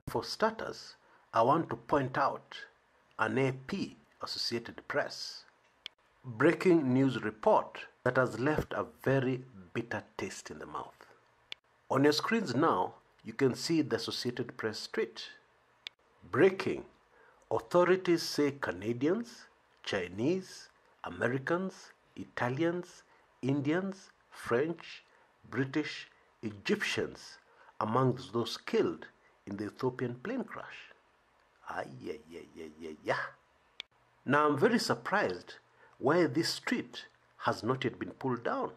For starters, I want to point out an AP, Associated Press, breaking news report that has left a very bitter taste in the mouth. On your screens now, you can see the Associated Press tweet. Breaking. Authorities say Canadians, Chinese, Americans, Italians, Indians, French, British, Egyptians amongst those killed in the Ethiopian plane crash. Now I'm very surprised why this tweet has not yet been pulled down.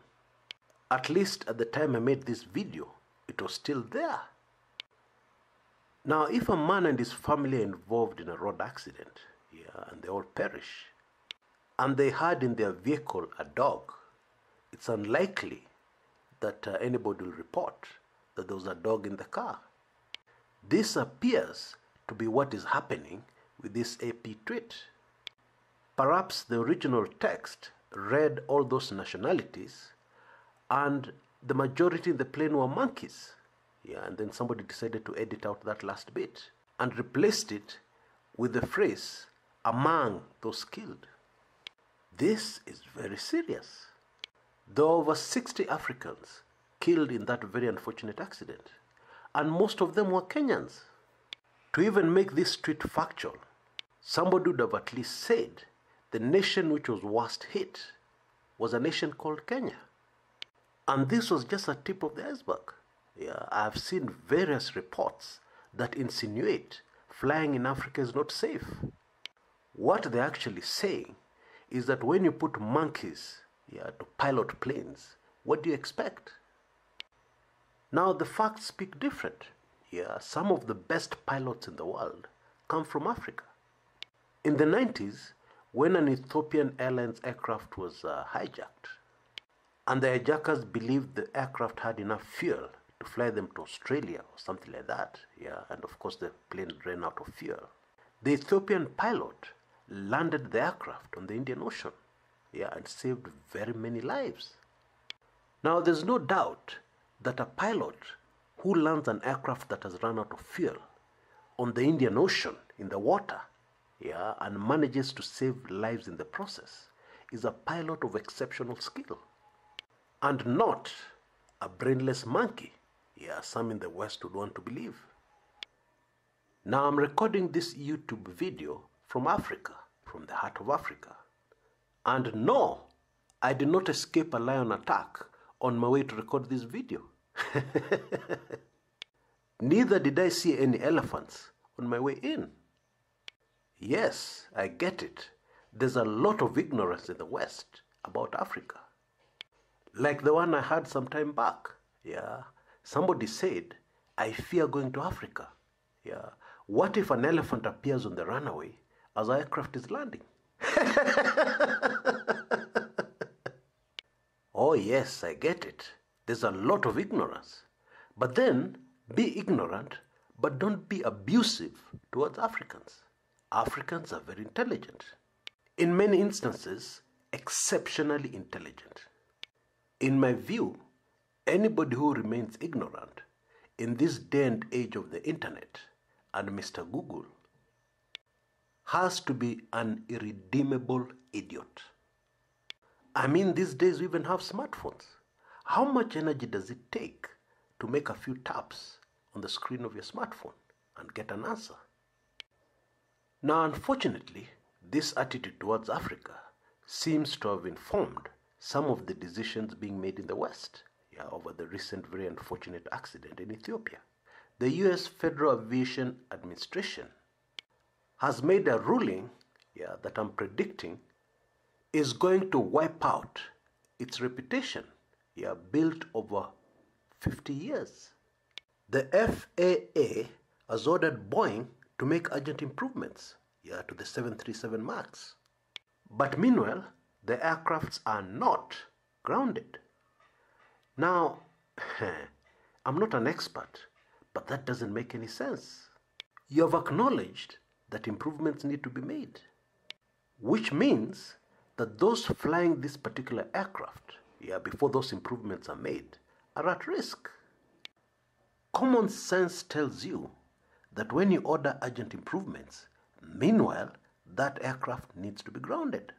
At least at the time I made this video, it was still there. Now if a man and his family are involved in a road accident, and they all perish, and they had in their vehicle a dog, it's unlikely that anybody will report that there was a dog in the car. This appears to be what is happening with this AP tweet. Perhaps the original text read all those nationalities and the majority in the plane were monkeys. And then somebody decided to edit out that last bit and replaced it with the phrase, among those killed. This is very serious. There were over 60 Africans killed in that very unfortunate accident, and most of them were Kenyans. To even make this tweet factual, somebody would have at least said the nation which was worst hit was a nation called Kenya. And this was just a tip of the iceberg. I've seen various reports that insinuate flying in Africa is not safe. What they're actually saying is that when you put monkeys to pilot planes, what do you expect? Now the facts speak different. Some of the best pilots in the world come from Africa. In the 90s, when an Ethiopian Airlines aircraft was hijacked, and the hijackers believed the aircraft had enough fuel to fly them to Australia or something like that, and of course the plane ran out of fuel. The Ethiopian pilot landed the aircraft on the Indian Ocean, and saved very many lives. Now there's no doubt that a pilot who lands an aircraft that has run out of fuel on the Indian Ocean in the water, and manages to save lives in the process is a pilot of exceptional skill, and not a brainless monkey, some in the West would want to believe. Now I'm recording this YouTube video from Africa, from the heart of Africa. And no, I did not escape a lion attack on my way to record this video. Neither did I see any elephants on my way in. Yes, I get it. There's a lot of ignorance in the West about Africa. Like the one I had some time back. Somebody said, I fear going to Africa. What if an elephant appears on the runway as our aircraft is landing? Oh yes, I get it. There's a lot of ignorance. But then, be ignorant, but don't be abusive towards Africans. Africans are very intelligent. In many instances, exceptionally intelligent. In my view, anybody who remains ignorant in this day and age of the internet and Mr. Google has to be an irredeemable idiot. I mean, these days we even have smartphones. How much energy does it take to make a few taps on the screen of your smartphone and get an answer? Now, unfortunately, this attitude towards Africa seems to have informed some of the decisions being made in the West over the recent very unfortunate accident in Ethiopia. The US Federal Aviation Administration has made a ruling that I'm predicting is going to wipe out its reputation built over 50 years. The FAA has ordered Boeing to make urgent improvements to the 737 MAX. But meanwhile, the aircrafts are not grounded. Now, I'm not an expert, but that doesn't make any sense. You have acknowledged that improvements need to be made, which means that those flying this particular aircraft, before those improvements are made, are at risk. Common sense tells you that when you order urgent improvements, meanwhile, that aircraft needs to be grounded.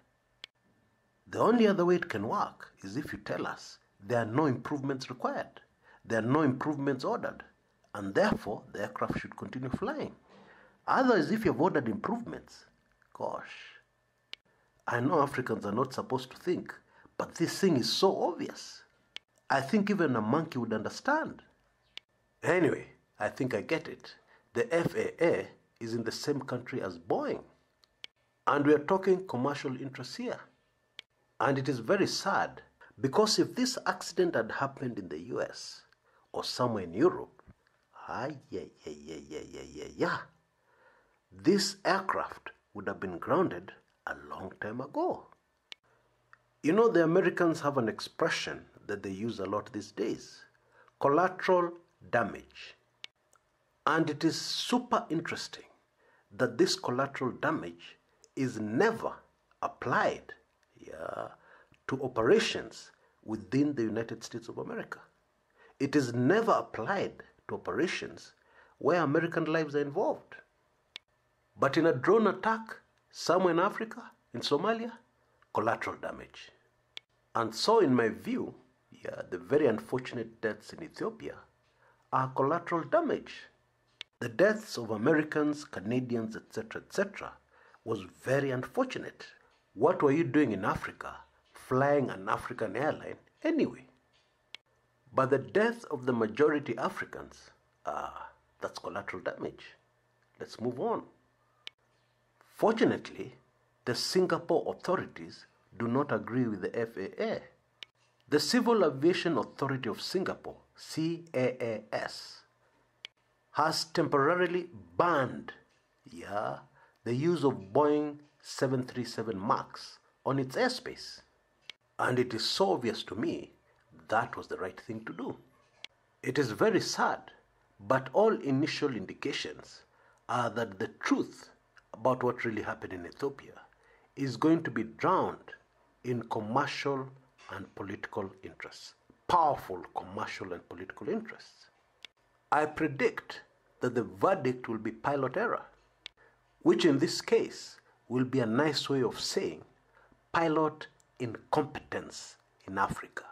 The only other way it can work is if you tell us there are no improvements required, there are no improvements ordered, and therefore the aircraft should continue flying. Otherwise, if you've ordered improvements, gosh, I know Africans are not supposed to think, but this thing is so obvious. I think even a monkey would understand. Anyway, I think I get it. The FAA is in the same country as Boeing. And we are talking commercial interests here. And it is very sad, because if this accident had happened in the US or somewhere in Europe, this aircraft would have been grounded a long time ago. You know, the Americans have an expression that they use a lot these days: collateral damage. And it is super interesting that this collateral damage is never applied to operations within the United States of America. It is never applied to operations where American lives are involved. But in a drone attack somewhere in Africa, in Somalia, collateral damage. And so in my view, the very unfortunate deaths in Ethiopia are collateral damage. The deaths of Americans, Canadians, etc., was very unfortunate. What were you doing in Africa, flying an African airline anyway? But the death of the majority Africans, that's collateral damage. Let's move on. Fortunately, the Singapore authorities do not agree with the FAA. The Civil Aviation Authority of Singapore, CAAS, has temporarily banned the use of Boeing 737 MAX on its airspace. And it is so obvious to me that was the right thing to do. It is very sad, but all initial indications are that the truth about what really happened in Ethiopia is going to be drowned in commercial and political interests. Powerful commercial and political interests. I predict that the verdict will be pilot error, which in this case will be a nice way of saying pilot incompetence in Africa.